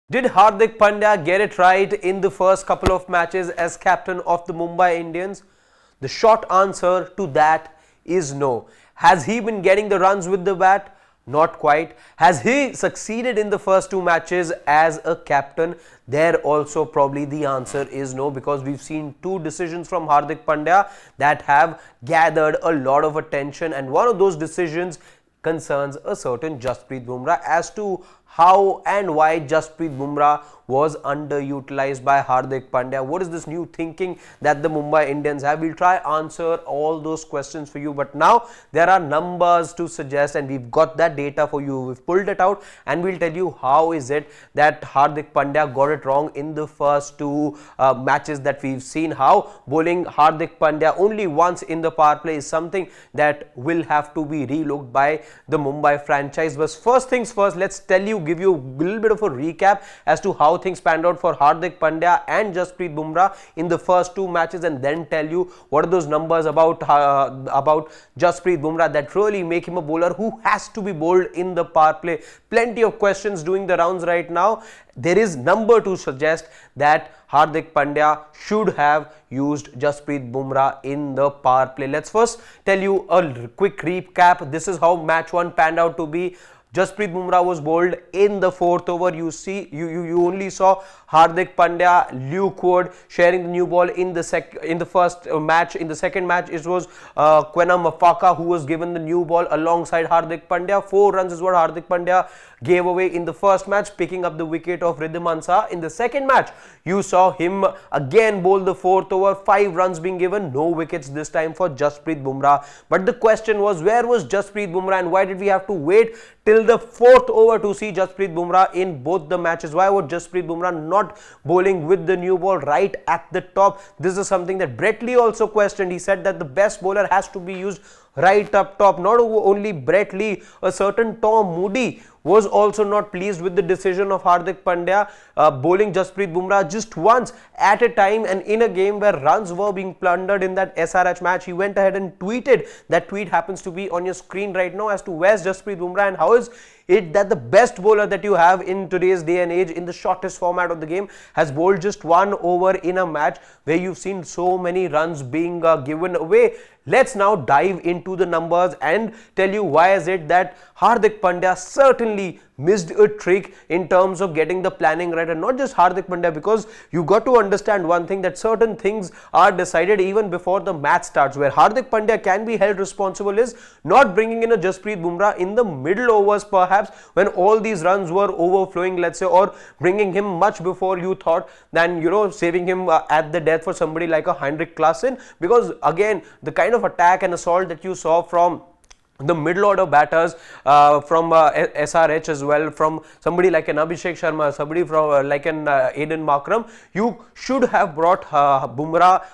Did Hardik Pandya get it right in the first couple of matches as captain of the Mumbai Indians? The short answer to that is no. Has he been getting the runs with the bat? Not quite. Has he succeeded in the first two matches as a captain? There also probably the answer is no, because we've seen two decisions from Hardik Pandya that have gathered a lot of attention, and one of those decisions concerns a certain Jasprit Bumrah as to how and why Jasprit Bumrah was underutilized by Hardik Pandya. What is this new thinking that the Mumbai Indians have? We'll try answer all those questions for you, but now there are numbers to suggest, and we've got that data for you. We've pulled it out and we'll tell you how is it that Hardik Pandya got it wrong in the first two matches that we've seen. How bowling Hardik Pandya only once in the power play is something that will have to be relooked by the Mumbai franchise. But first things first, let's give you a little bit of a recap as to how things panned out for Hardik Pandya and Jasprit Bumrah in the first two matches, and then tell you what are those numbers about Jasprit Bumrah that really make him a bowler who has to be bowled in the power play. Plenty of questions doing the rounds right now. There is number to suggest that Hardik Pandya should have used Jasprit Bumrah in the power play. Let's first tell you a quick recap. This is how match one panned out to be. Jasprit Bumrah was bowled in the fourth over. You only saw Hardik Pandya, Luke Wood sharing the new ball in the first match. In the second match, it was Quena Mafaka who was given the new ball alongside Hardik Pandya. 4 runs is what Hardik Pandya gave away in the first match, picking up the wicket of Riddhiman Shah. In the second match, you saw him again bowl the fourth over, 5 runs being given, no wickets this time for Jasprit Bumrah. But the question was, where was Jasprit Bumrah and why did we have to wait till the fourth over to see Jasprit Bumrah in both the matches? Why was Jasprit Bumrah not bowling with the new ball right at the top? This is something that Brett Lee also questioned. He said that the best bowler has to be used right up top. Not only Brett Lee, a certain Tom Moody was also not pleased with the decision of Hardik Pandya bowling Jasprit Bumrah just once at a time, and in a game where runs were being plundered in that SRH match. He went ahead and tweeted, that tweet happens to be on your screen right now, as to where's Jasprit Bumrah and how is it that the best bowler that you have in today's day and age in the shortest format of the game has bowled just 1 over in a match where you've seen so many runs being given away. Let's now dive into the numbers and tell you why is it that Hardik Pandya certainly missed a trick in terms of getting the planning right. And not just Hardik Pandya, because you got to understand one thing, that certain things are decided even before the match starts. Where Hardik Pandya can be held responsible is not bringing in a Jasprit Bumrah in the middle overs, perhaps when all these runs were overflowing, let's say, or bringing him much before you thought, than saving him at the death for somebody like a Heinrich Klaasen. Because again, the kind of attack and assault that you saw from the middle order batters, from SRH as well, from somebody like an Abhishek Sharma, somebody from like an Aiden Markram, you should have brought Bumrah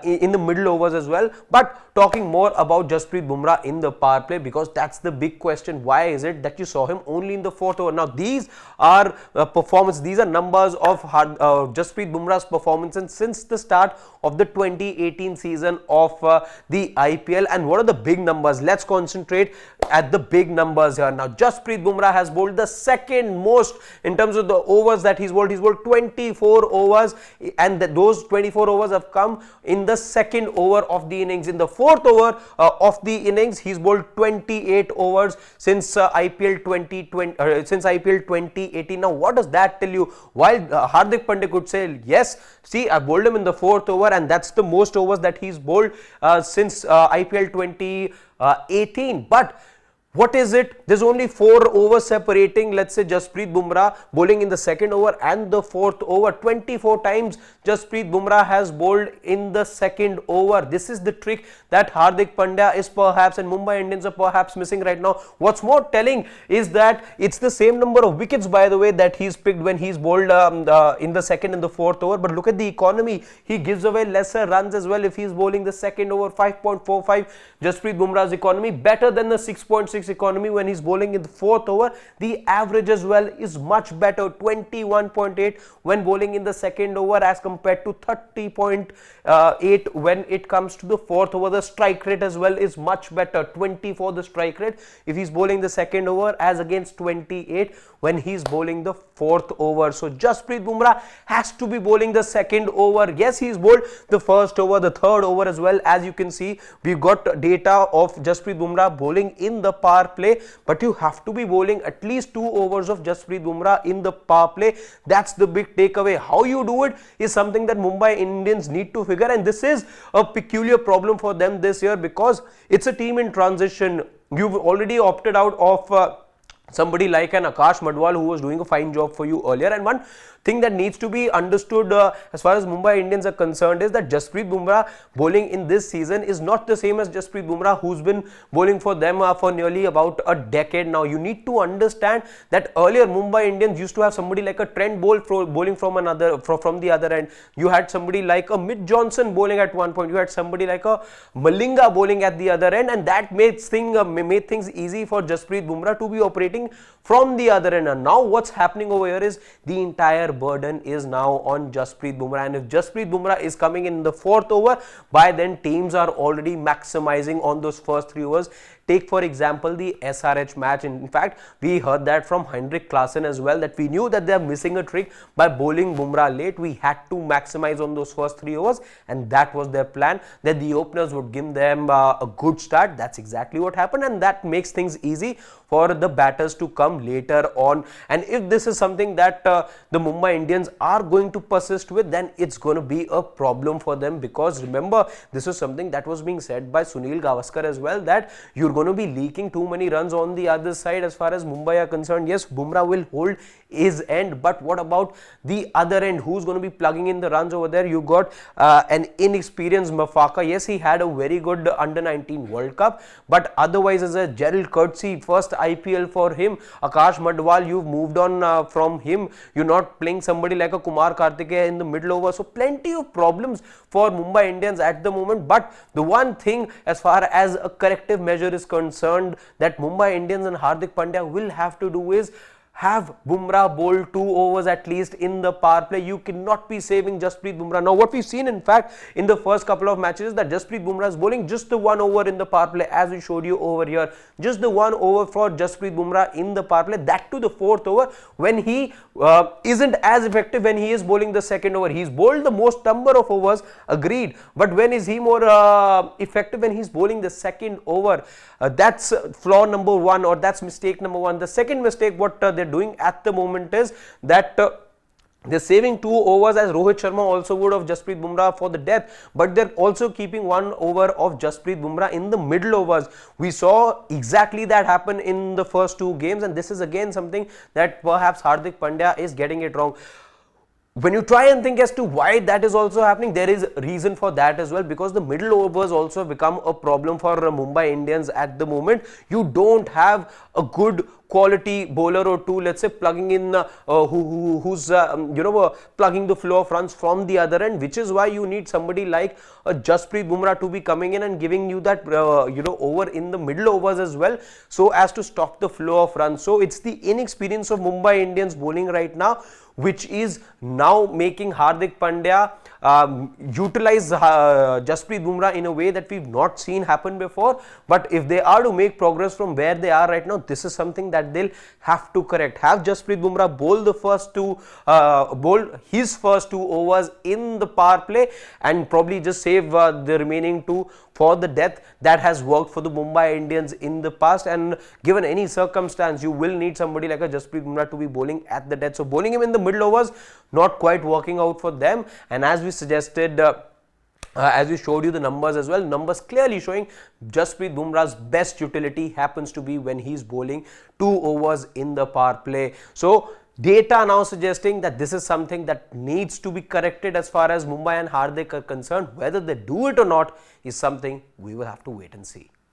in the middle overs as well. But talking more about Jasprit Bumrah in the power play, because that's the big question. Why is it that you saw him only in the fourth over? Now these are these are numbers of Jasprit Bumrah's performance since the start of the 2018 season of the IPL. And what are the big numbers? Let's concentrate at the big numbers here. Now Jasprit Bumrah has bowled the second most in terms of the overs that he's bowled. He's bowled 24 overs, and those 24 overs have come in the second over of the innings. In the fourth over of the innings, he's bowled 28 overs since IPL 2018. Now what does that tell you? While Hardik Pandya could say, yes, see, I bowled him in the fourth over, and that's the most overs that he's bowled since IPL 2018. But what is it? There's only 4 overs separating, let's say, Jasprit Bumrah bowling in the second over and the fourth over. 24 times Jasprit Bumrah has bowled in the second over. This is the trick that Hardik Pandya is perhaps, and Mumbai Indians are perhaps, missing right now. What's more telling is that it's the same number of wickets, by the way, that he's picked when he's bowled in the second and the fourth over. But look at the economy. He gives away lesser runs as well if he's bowling the second over. 5.45 Jasprit Bumrah's economy, better than the 6.6 economy when he's bowling in the fourth over. The average as well is much better, 21.8 when bowling in the second over as compared to 30.8 when it comes to the fourth over. The strike rate as well is much better, 24 the strike rate if he's bowling the second over, as against 28 when he's bowling the 4th over. So Jasprit Bumrah has to be bowling the 2nd over. Yes, he's bowled the 1st over, the 3rd over as well. As you can see, we've got data of Jasprit Bumrah bowling in the power play, but you have to be bowling at least 2 overs of Jasprit Bumrah in the power play. That's the big takeaway. How you do it is something that Mumbai Indians need to figure, and this is a peculiar problem for them this year because it's a team in transition. You've already opted out of somebody like an Akash Madwal who was doing a fine job for you earlier, and one thing that needs to be understood as far as Mumbai Indians are concerned is that Jasprit Bumrah bowling in this season is not the same as Jasprit Bumrah who's been bowling for them for nearly about a decade now. You need to understand that earlier Mumbai Indians used to have somebody like a Trent bowling from the other end. You had somebody like a Mitch Johnson bowling at one point. You had somebody like a Malinga bowling at the other end, and that made things easy for Jasprit Bumrah to be operating from the other end. And now what's happening over here is the entire burden is now on Jasprit Bumrah, and if Jasprit Bumrah is coming in the 4th over, by then teams are already maximizing on those first 3 overs. Take for example the SRH match. In fact, we heard that from Henrik Klaasen as well, that we knew that they are missing a trick by bowling Bumrah late. We had to maximize on those first 3 overs, and that was their plan, that the openers would give them a good start. That's exactly what happened, and that makes things easy for the batters to come later on. And if this is something that the Mumbai Indians are going to persist with, then it's going to be a problem for them, because remember, this is something that was being said by Sunil Gavaskar as well, that you're going to be leaking too many runs on the other side. As far as Mumbai are concerned, yes, Bumrah will hold his end, but what about the other end? Who's going to be plugging in the runs over there? You got an inexperienced Mafaka. Yes, he had a very good under-19 World Cup, but otherwise as a Gerald Courtesy, first IPL for him. Akash Madwal, you've moved on from him. You're not playing somebody like a Kumar Kartikeya in the middle over. So plenty of problems for Mumbai Indians at the moment. But the one thing as far as a corrective measure is concerned that Mumbai Indians and Hardik Pandya will have to do is have Bumrah bowl 2 overs at least in the power play. You cannot be saving Jasprit Bumrah. Now what we've seen in fact in the first couple of matches is that Jasprit Bumrah is bowling just the 1 over in the power play, as we showed you over here. Just the 1 over for Jasprit Bumrah in the power play, that to the 4th over, when he isn't as effective when he is bowling the 2nd over. He's bowled the most number of overs, agreed, but when is he more effective? When he's bowling the 2nd over. That's flaw number 1, or that's mistake number 1. The second mistake what they're doing at the moment is that they're saving 2 overs, as Rohit Sharma also would, of Jasprit Bumrah for the death, but they're also keeping 1 over of Jasprit Bumrah in the middle overs. We saw exactly that happen in the first 2 games, and this is again something that perhaps Hardik Pandya is getting it wrong. When you try and think as to why that is also happening, there is reason for that as well, because the middle overs also become a problem for Mumbai Indians at the moment. You don't have a good quality bowler or two, let's say, plugging in who's plugging the flow of runs from the other end, which is why you need somebody like Jasprit Bumrah to be coming in and giving you that over in the middle overs as well, so as to stop the flow of runs. So it's the inexperience of Mumbai Indians bowling right now which is now making Hardik Pandya utilize Jasprit Bumrah in a way that we've not seen happen before. But if they are to make progress from where they are right now, this is something that they'll have to correct. Have Jasprit Bumrah bowl his first 2 overs in the power play and probably just save the remaining 2 for the death. That has worked for the Mumbai Indians in the past, and given any circumstance, you will need somebody like a Jasprit Bumrah to be bowling at the death. So bowling him in the middle overs, not quite working out for them. And as we suggested, as we showed you the numbers as well, numbers clearly showing Jasprit Bumrah's best utility happens to be when he's bowling 2 overs in the power play. So data now suggesting that this is something that needs to be corrected as far as Mumbai and Hardik are concerned. Whether they do it or not is something we will have to wait and see.